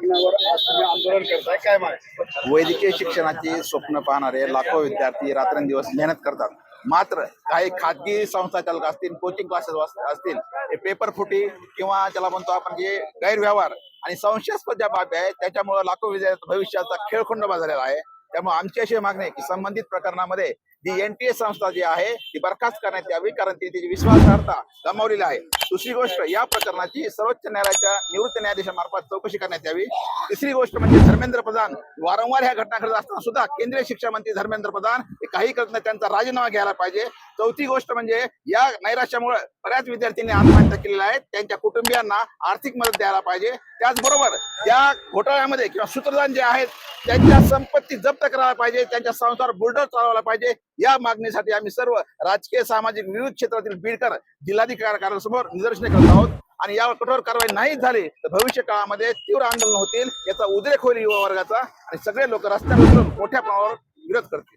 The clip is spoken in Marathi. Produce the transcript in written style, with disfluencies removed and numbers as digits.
मागण्यावर आज तुम्ही आंदोलन करताय, काय मागणी? वैद्यकीय शिक्षणाची स्वप्न पाहणारे लाखो विद्यार्थी रात्रंदिवस मेहनत करतात. मात्र काही खाजगी संस्था चालक असतील, कोचिंग क्लासेस असतील, हे पेपर फुटी किंवा त्याला म्हणतो आपण जे गैरव्यवहार आणि संशयास्पद ज्या बाबी आहेत त्याच्यामुळे लाखो विद्यार्थी भविष्याचा खेळखंडोबा झालेला आहे. त्यामुळे आमची अशी मागणी आहे की संबंधित प्रकरणामध्ये जी NTA संस्था जी आहे ती बरखास्त करण्यात यावी, कारण ती तिची विश्वासार्हता गमावलेली आहे. दुसरी गोष्ट, या प्रकरणाची सर्वोच्च न्यायालयाच्या निवृत्त न्यायाधीशामार्फत चौकशी करण्यात यावी. तिसरी गोष्ट म्हणजे धर्मेंद्र प्रधान वारंवार ह्या घटना घडत असताना सुद्धा केंद्रीय शिक्षण मंत्री धर्मेंद्र प्रधान हे काही करत नाही, त्यांचा राजीनामा घ्यायला पाहिजे. चौथी गोष्ट म्हणजे या नैराश्यामुळे बऱ्याच विद्यार्थ्यांनी आत्महत्या केलेल्या आहेत, त्यांच्या कुटुंबियांना आर्थिक मदत द्यायला पाहिजे. त्याचबरोबर त्या घोटाळ्यामध्ये किंवा सूत्रधार जे आहेत त्यांच्या संपत्ती जप्त करायला पाहिजे, त्यांच्या संसार बुलडोझर चालवला पाहिजे. या मागणीसाठी आम्ही सर्व राजकीय, सामाजिक विविध क्षेत्रातील बीडकर जिल्हाधिकारी कार्यालयासमोर निदर्शने करत आहोत. आणि यावर कठोर कारवाई नाही झाली तर भविष्य काळामध्ये तीव्र आंदोलन होतील, याचा उद्रेक होईल युवा वर्गाचा आणि सगळे लोक रस्त्यावर उतरून मोठ्या प्रमाणावर विरोध करतील.